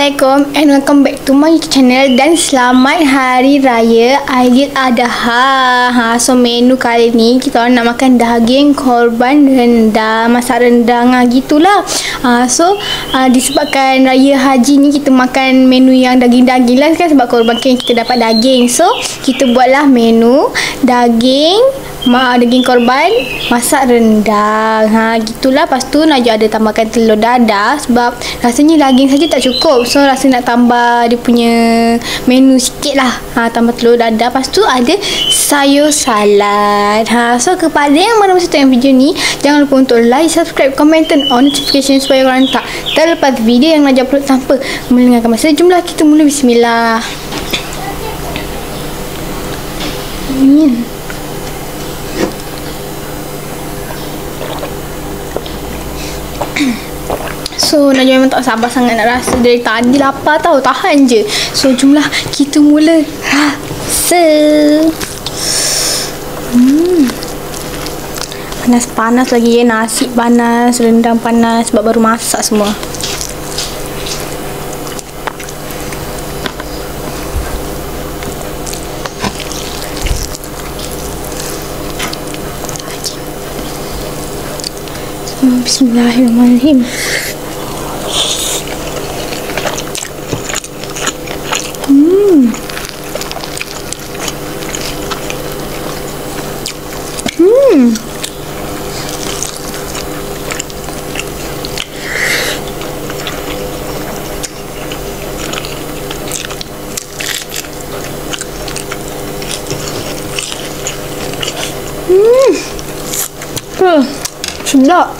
Assalamualaikum and welcome back to my channel dan selamat Hari Raya Aidiladha. So menu kali ni kita orang nak makan daging korban rendang, masak rendang gitulah. Disebabkan Raya Haji ni kita makan menu yang daging-daging lah kan, sebab korban kan kita dapat daging. So kita buatlah menu daging korban masak rendang. Gitulah. Lepas tu Najwa ada tambahkan telur dadah sebab rasanya daging saja tak cukup. So rasa nak tambah dia punya menu sikit lah. Tambah telur dadah. Lepas tu ada sayur salad. So kepada yang mana masih tengok video ni, jangan lupa untuk like, subscribe, comment, turn on notification supaya korang tak terlepas video yang Najwa upload tanpa melengahkan masa. Jomlah kita mula. Bismillah. So Najwa memang tak sabar sangat nak rasa. Dari tadi lapar tau, tahan je. So jomlah kita mula rasa. Panas-panas lagi ya. Nasi panas, rendang panas sebab baru masak semua. Bismillahirrahmanirrahim. Sedap.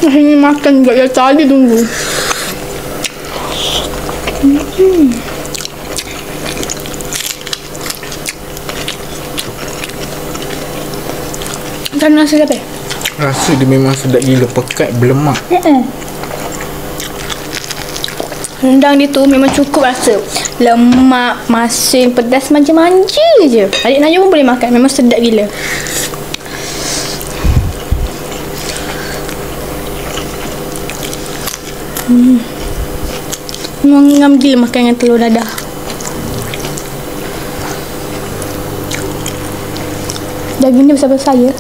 Ini makan juga ya, tadi tunggu. Macam mana rasa apa? Rasa dia memang sedap gila, pekat, berlemak. Rendang dia tu memang cukup rasa. Lemak, masin, pedas, manja-manja je. Adik Najwa pun boleh makan, memang sedap gila. Memang ngam gila makan dengan telur dadah. Daging dia besar-besar ya.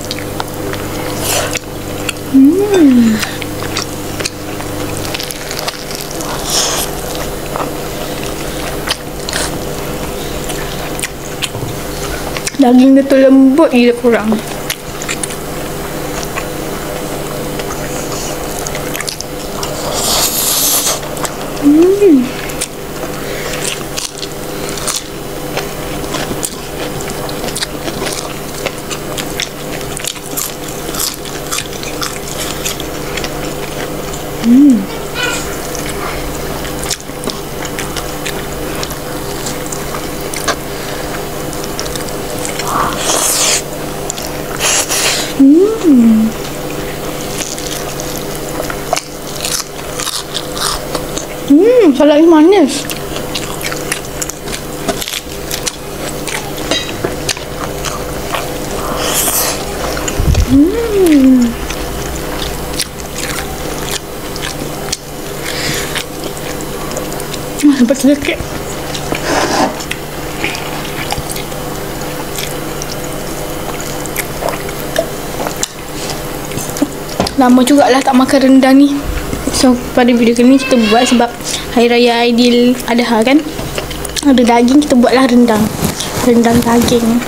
Daging dia tu lembut gila kurang. Salad ni manis. Sampai sedikit. Lama jugalah tak makan rendang ni. So pada video kali ni kita buat sebab Hari Raya Aidiladha kan, ada daging, kita buatlah rendang daging.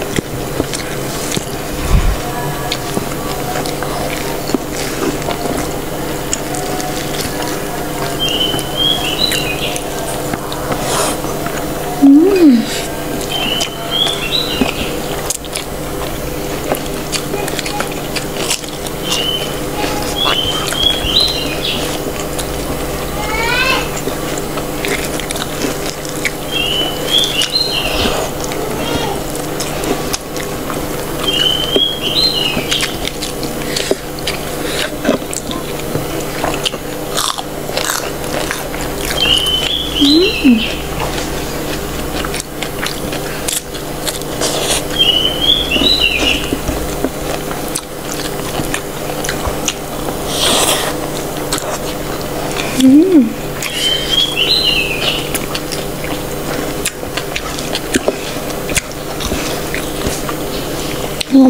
Oh,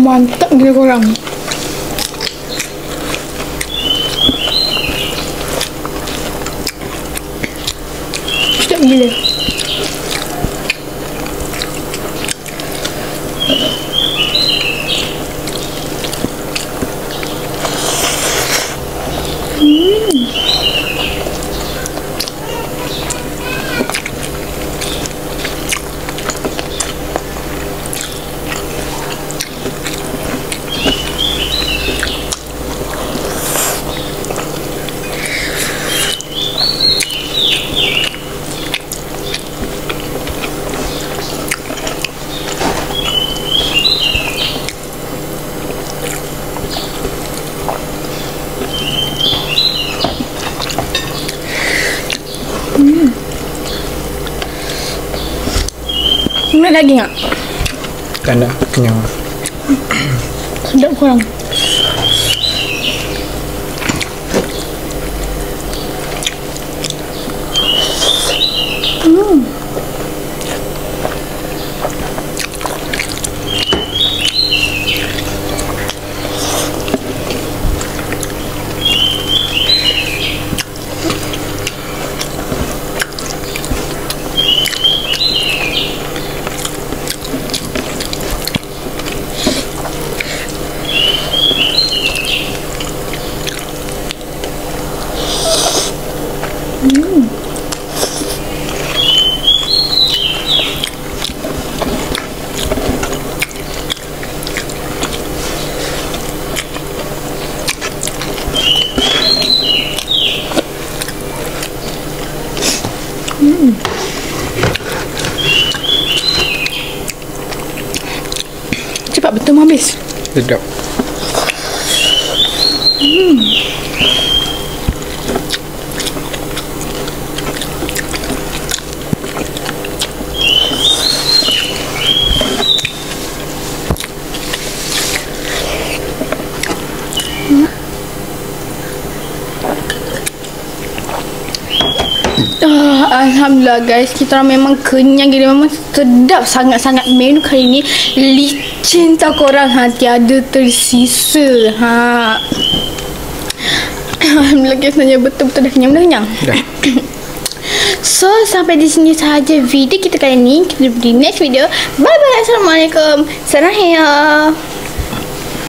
mantap gila korang. Sedap gila. Nak daging tak? Tak nak, kenyang. Sedap korang. Cepat betul habis. Sedap. Alhamdulillah guys, kita orang memang kenyang gila. Memang sedap sangat-sangat menu kali ni. Licin tak korang ha, tiada tersisa ha. Alhamdulillah guys, sebenarnya betul-betul dah kenyang. Dah. So sampai di sini sahaja video kita kali ni. Kita jumpa di next video. Bye bye. Assalamualaikum. Sarahaya.